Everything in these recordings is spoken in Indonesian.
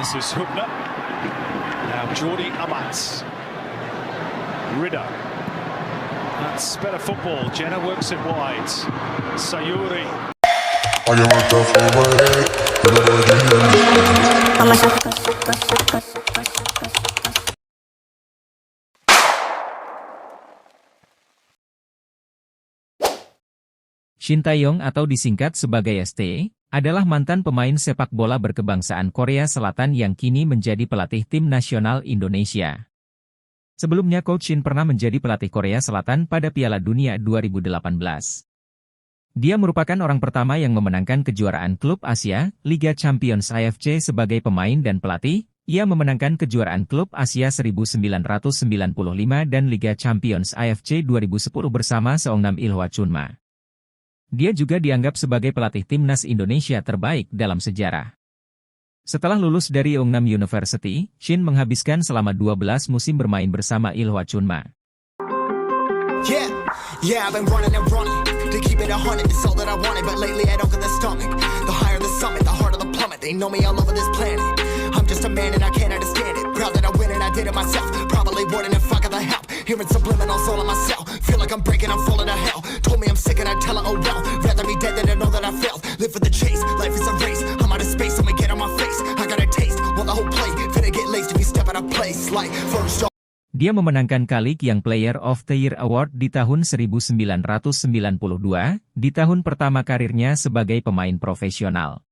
This is Hubner. Now Jordi Amat. Ridder. That's better football. Jenna works it wide. Sayuri. Shin Tae-yong atau disingkat sebagai ST, adalah mantan pemain sepak bola berkebangsaan Korea Selatan yang kini menjadi pelatih tim nasional Indonesia. Sebelumnya Coach Shin pernah menjadi pelatih Korea Selatan pada Piala Dunia 2018. Dia merupakan orang pertama yang memenangkan kejuaraan Klub Asia, Liga Champions AFC sebagai pemain dan pelatih. Ia memenangkan kejuaraan Klub Asia 1995 dan Liga Champions AFC 2010 bersama Seongnam Ilhwa Chunma. Dia juga dianggap sebagai pelatih timnas Indonesia terbaik dalam sejarah. Setelah lulus dari Yeongnam University, Shin menghabiskan selama 12 musim bermain bersama Ilhwa Chunma. Yeah, I've been running and running to keep it 100. It's all that I wanted, but lately I don't get the stomach. The higher the summit, the harder the plummet. They know me all over this planet. I'm just a man and I can't understand it. Proud that I win and I did it myself. Probably wouldn't if I got the help. Hearing subliminals all on myself. Feel like I'm breaking, I'm falling to hell. Told me I'm sick and I tell her, oh well. Rather be dead than to know that I failed. Live for the chase, life is a race. I'm out of space, I'ma get on my face. I got a taste, want the whole plate. Finna get laced if you step out of place. Like first off. Dia memenangkan Kalik yang Player of the Year Award di tahun 1992, di tahun pertama karirnya sebagai pemain profesional.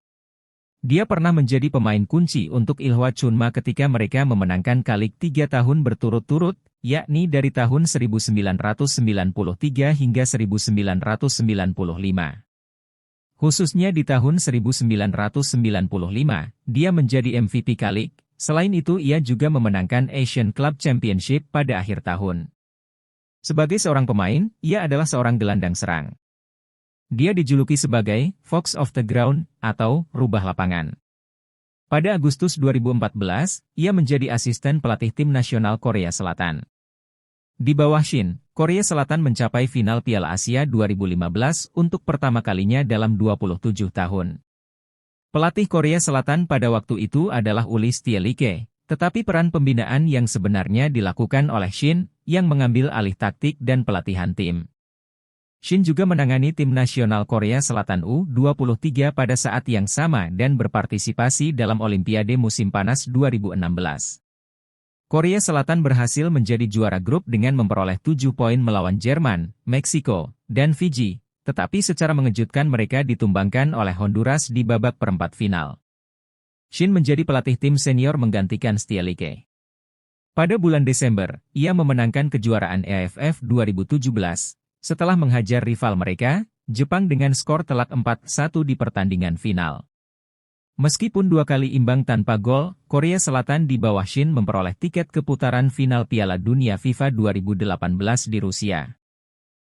Dia pernah menjadi pemain kunci untuk Ilhwa Chunma ketika mereka memenangkan Kalik 3 tahun berturut-turut, yakni dari tahun 1993 hingga 1995. Khususnya di tahun 1995, dia menjadi MVP Kalik. Selain itu ia juga memenangkan Asian Club Championship pada akhir tahun. Sebagai seorang pemain, ia adalah seorang gelandang serang. Dia dijuluki sebagai Fox of the Ground atau rubah lapangan. Pada Agustus 2014, ia menjadi asisten pelatih tim nasional Korea Selatan. Di bawah Shin, Korea Selatan mencapai final Piala Asia 2015 untuk pertama kalinya dalam 27 tahun. Pelatih Korea Selatan pada waktu itu adalah Uli Stielike, tetapi peran pembinaan yang sebenarnya dilakukan oleh Shin, yang mengambil alih taktik dan pelatihan tim. Shin juga menangani tim nasional Korea Selatan U23 pada saat yang sama dan berpartisipasi dalam Olimpiade musim panas 2016. Korea Selatan berhasil menjadi juara grup dengan memperoleh 7 poin melawan Jerman, Meksiko, dan Fiji. Tetapi secara mengejutkan mereka ditumbangkan oleh Honduras di babak perempat final. Shin menjadi pelatih tim senior menggantikan Stielike. Pada bulan Desember, ia memenangkan kejuaraan AFF 2017, setelah menghajar rival mereka, Jepang dengan skor telak 4-1 di pertandingan final. Meskipun 2 kali imbang tanpa gol, Korea Selatan di bawah Shin memperoleh tiket ke putaran final Piala Dunia FIFA 2018 di Rusia.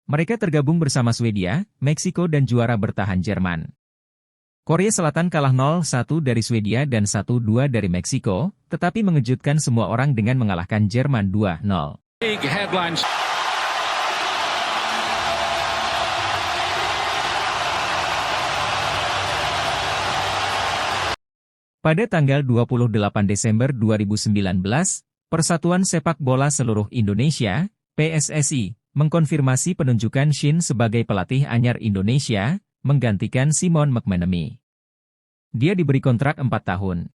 Mereka tergabung bersama Swedia, Meksiko dan juara bertahan Jerman. Korea Selatan kalah 0-1 dari Swedia dan 1-2 dari Meksiko, tetapi mengejutkan semua orang dengan mengalahkan Jerman 2-0. Pada tanggal 28 Desember 2019, Persatuan Sepak Bola Seluruh Indonesia, PSSI, mengkonfirmasi penunjukan Shin sebagai pelatih anyar Indonesia, menggantikan Simon McManamy. Dia diberi kontrak 4 tahun.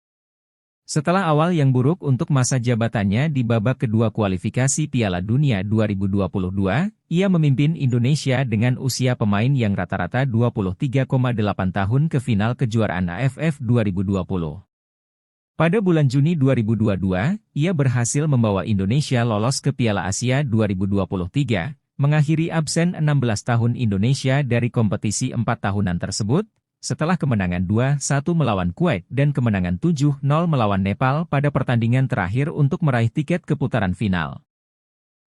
Setelah awal yang buruk untuk masa jabatannya di babak kedua kualifikasi Piala Dunia 2022, ia memimpin Indonesia dengan usia pemain yang rata-rata 23,8 tahun ke final kejuaraan AFF 2020. Pada bulan Juni 2022, ia berhasil membawa Indonesia lolos ke Piala Asia 2023, mengakhiri absen 16 tahun Indonesia dari kompetisi 4 tahunan tersebut, setelah kemenangan 2-1 melawan Kuwait dan kemenangan 7-0 melawan Nepal pada pertandingan terakhir untuk meraih tiket ke putaran final.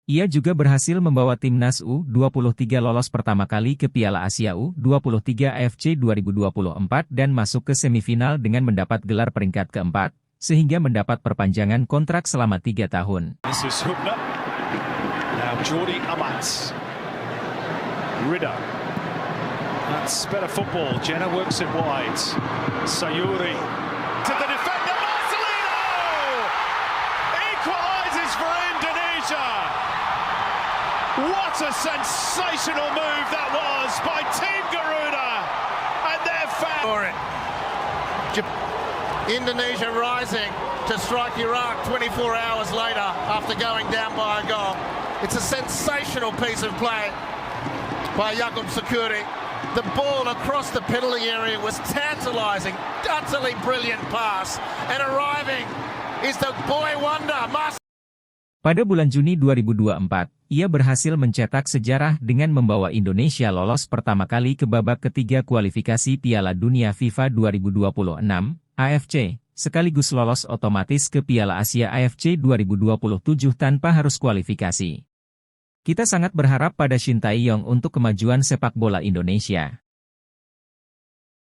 Ia juga berhasil membawa timnas U23 lolos pertama kali ke Piala Asia U23 AFC 2024 dan masuk ke semifinal dengan mendapat gelar peringkat keempat, sehingga mendapat perpanjangan kontrak selama 3 tahun. This is Hubner. Now Jordi Amat. Ridder. That's better football. Jenna works it wide. Sayuri. To the defender, Marcelino! What a sensational move that was by Team Garuda and their fans. Indonesia rising to strike Iraq 24 hours later after going down by a goal. It's a sensational piece of play by Yaakob Sakuri. The ball across the penalty area was tantalising, utterly brilliant pass, and arriving is the boy wonder. Pada bulan Juni 2024, ia berhasil mencetak sejarah dengan membawa Indonesia lolos pertama kali ke babak ketiga kualifikasi Piala Dunia FIFA 2026, AFC, sekaligus lolos otomatis ke Piala Asia AFC 2027 tanpa harus kualifikasi. Kita sangat berharap pada Shin Tae-yong untuk kemajuan sepak bola Indonesia.